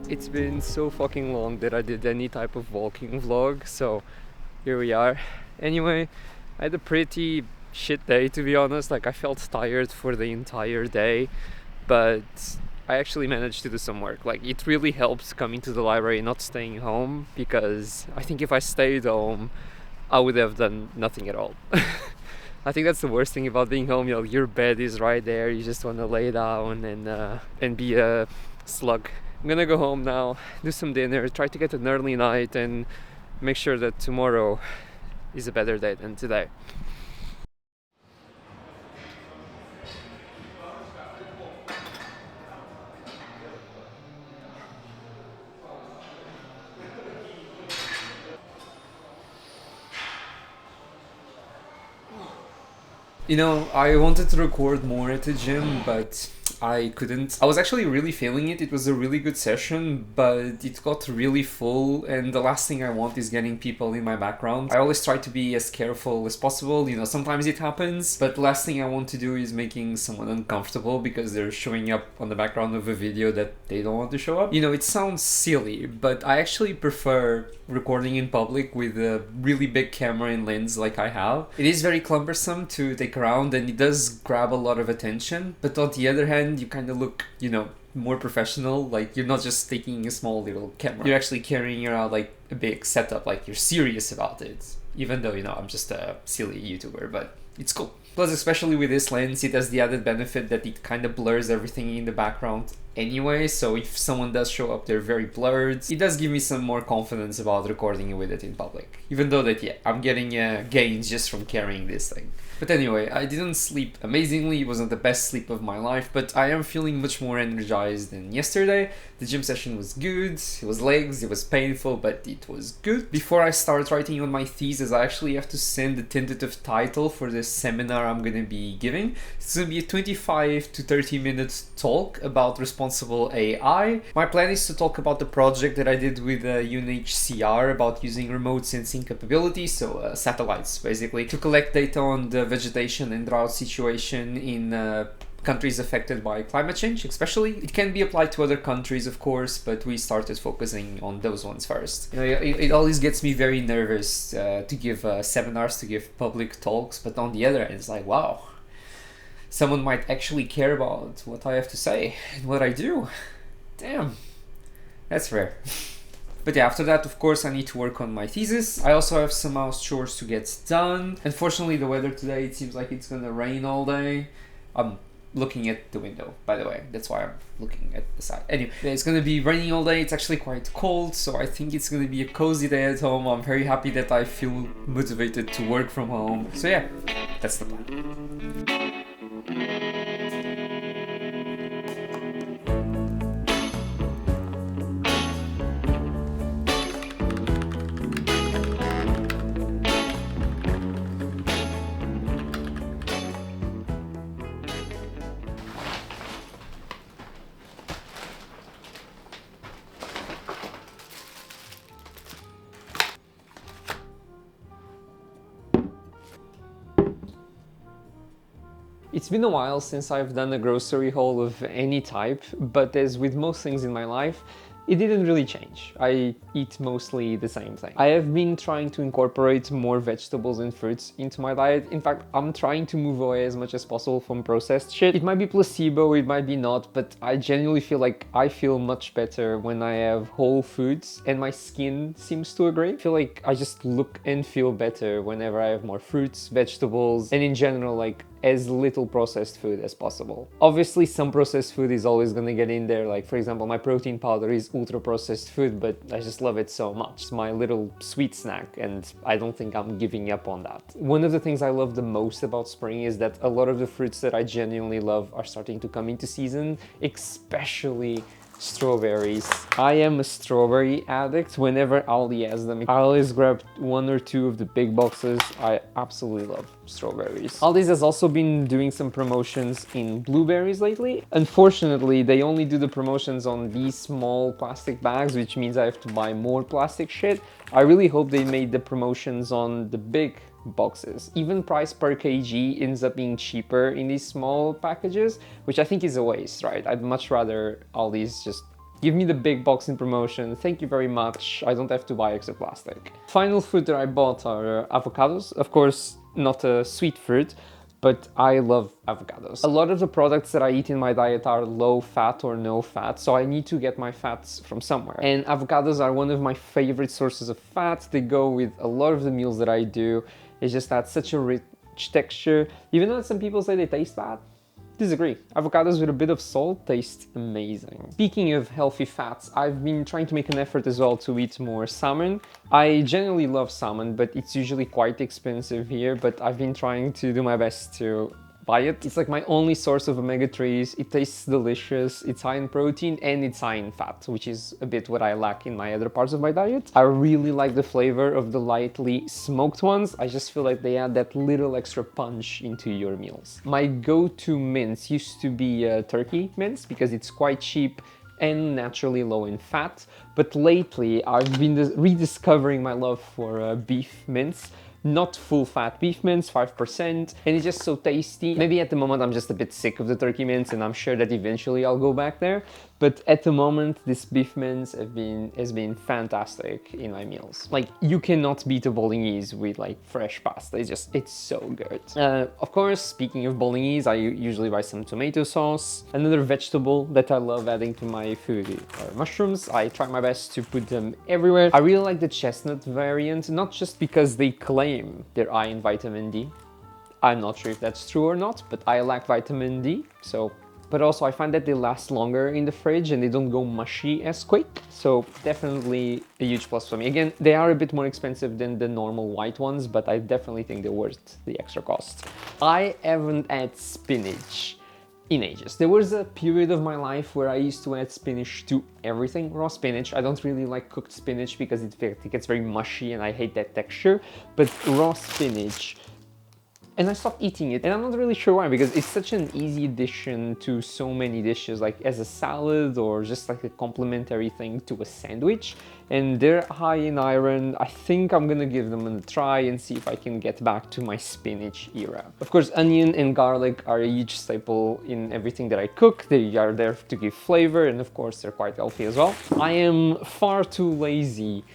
It's been so fucking long that I did any type of walking vlog, so here we are. Anyway, I had a pretty shit day, to be honest. Like, I felt tired for the entire day, but I actually managed to do some work. Like, it really helps coming to the library, not staying home, because I think if I stayed home, I would have done nothing at all. I think that's the worst thing about being home. You know, your bed is right there. You just want to lay down and be a slug. I'm gonna go home now, do some dinner, try to get an early night, and make sure that tomorrow is a better day than today. You know, I wanted to record more at the gym, but I couldn't. I was actually really feeling it. It was a really good session, but it got really full, and the last thing I want is getting people in my background. I always try to be as careful as possible. You know, sometimes it happens, but the last thing I want to do is making someone uncomfortable because they're showing up on the background of a video that they don't want to show up. You know, it sounds silly, but I actually prefer recording in public with a really big camera and lens like I have. It is very cumbersome to take around and it does grab a lot of attention, but on the other hand, you kind of look, you know, more professional. Like, you're not just taking a small little camera, you're actually carrying around like a big setup, like you're serious about it, even though, you know, I'm just a silly YouTuber, but it's cool. Plus, especially with this lens, it has the added benefit that it kind of blurs everything in the background anyway, so if someone does show up, they're very blurred. It does give me some more confidence about recording with it in public, even though that, yeah, I'm getting gains just from carrying this thing. But anyway, I didn't sleep amazingly. It wasn't the best sleep of my life, but I am feeling much more energized than yesterday. The gym session was good. It was legs, it was painful, but it was good. Before I start writing on my thesis, I actually have to send the tentative title for this seminar I'm gonna be giving. It's gonna be a 25 to 30 minute talk about responsible AI. My plan is to talk about the project that I did with UNHCR about using remote sensing capabilities, so satellites basically, to collect data on the vegetation and drought situation in countries affected by climate change, especially. It can be applied to other countries, of course, but we started focusing on those ones first. You know, it always gets me very nervous to give seminars, to give public talks, but on the other hand, it's like, wow, someone might actually care about what I have to say and what I do. Damn, that's rare. But yeah, after that, of course, I need to work on my thesis. I also have some house chores to get done. Unfortunately, the weather today, it seems like it's gonna rain all day. I'm looking at the window, by the way. That's why I'm looking at the side. Anyway, it's gonna be raining all day. It's actually quite cold, so I think it's gonna be a cozy day at home. I'm very happy that I feel motivated to work from home. So yeah, that's the plan. It's been a while since I've done a grocery haul of any type, but as with most things in my life, it didn't really change. I eat mostly the same thing. I have been trying to incorporate more vegetables and fruits into my diet. In fact, I'm trying to move away as much as possible from processed shit. It might be placebo, it might be not, but I genuinely feel like I feel much better when I have whole foods, and my skin seems to agree. I feel like I just look and feel better whenever I have more fruits, vegetables, and in general, like, as little processed food as possible. Obviously, some processed food is always gonna get in there. Like, for example, my protein powder is ultra processed food, but I just love it so much. It's my little sweet snack, and I don't think I'm giving up on that. One of the things I love the most about spring is that a lot of the fruits that I genuinely love are starting to come into season, especially strawberries. I am a strawberry addict. Whenever Aldi has them, I always grab one or two of the big boxes. I absolutely love strawberries. Aldi's has also been doing some promotions in blueberries lately. Unfortunately, they only do the promotions on these small plastic bags, which means I have to buy more plastic shit. I really hope they made the promotions on the big boxes. Even price per kg ends up being cheaper in these small packages, which I think is a waste, right? I'd much rather Aldi's just Give me the big box in promotion. Thank you very much. I don't have to buy extra plastic. Final fruit that I bought are avocados. Of course, not a sweet fruit, but I love avocados. A lot of the products that I eat in my diet are low fat or no fat, so I need to get my fats from somewhere. And avocados are one of my favorite sources of fat. They go with a lot of the meals that I do. It's just that such a rich texture. Even though some people say they taste bad, disagree. Avocados with a bit of salt taste amazing. Speaking of healthy fats, I've been trying to make an effort as well to eat more salmon. I generally love salmon, but it's usually quite expensive here, but I've been trying to do my best to buy it. It's like my only source of omega-3s. It tastes delicious, it's high in protein and it's high in fat, which is a bit what I lack in my other parts of my diet. I really like the flavor of the lightly smoked ones. I just feel like they add that little extra punch into your meals. My go-to mince used to be turkey mince because it's quite cheap and naturally low in fat, but lately I've been rediscovering my love for beef mince. Not full fat beef mince, 5%, and it's just so tasty. Maybe at the moment I'm just a bit sick of the turkey mince and I'm sure that eventually I'll go back there, but at the moment this beef mince has been fantastic in my meals. Like, you cannot beat a bolognese with like fresh pasta. It's so good. Of course, speaking of bolognese, I usually buy some tomato sauce. Another vegetable that I love adding to my food are mushrooms. I try my best to put them everywhere. I really like the chestnut variant, not just because they claim they're high in vitamin D. I'm not sure if that's true or not, but I lack vitamin D, so... But also I find that they last longer in the fridge and they don't go mushy as quick, so definitely a huge plus for me. Again, they are a bit more expensive than the normal white ones, but I definitely think they're worth the extra cost. I haven't had spinach in ages. There was a period of my life where I used to add spinach to everything. Raw spinach. I don't really like cooked spinach because it gets very mushy and I hate that texture, but raw spinach, and I stopped eating it, and I'm not really sure why, because it's such an easy addition to so many dishes, like as a salad or just like a complementary thing to a sandwich, and they're high in iron. I think I'm gonna give them a try and see if I can get back to my spinach era. Of course, onion and garlic are a huge staple in everything that I cook. They are there to give flavor, and of course they're quite healthy as well. I am far too lazy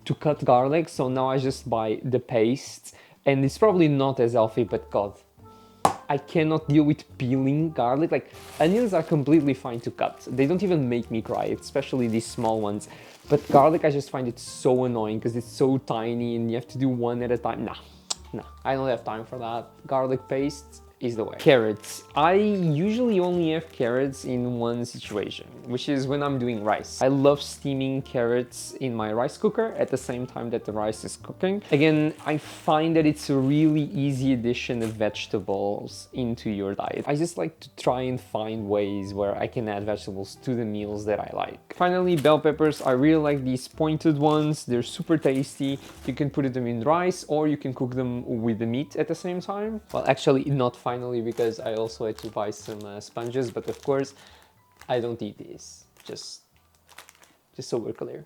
to cut garlic, so now I just buy the paste. And it's probably not as healthy, but God, I cannot deal with peeling garlic. Like, onions are completely fine to cut. They don't even make me cry, especially these small ones. But garlic, I just find it so annoying because it's so tiny and you have to do one at a time. Nah, I don't have time for that. Garlic paste is the way. Carrots. I usually only have carrots in one situation, which is when I'm doing rice. I love steaming carrots in my rice cooker at the same time that the rice is cooking. Again, I find that it's a really easy addition of vegetables into your diet. I just like to try and find ways where I can add vegetables to the meals that I like. Finally, bell peppers. I really like these pointed ones. They're super tasty. You can put them in rice or you can cook them with the meat at the same time. Well, actually not finally, because I also had to buy some sponges, but of course I don't eat these, just so we're clear.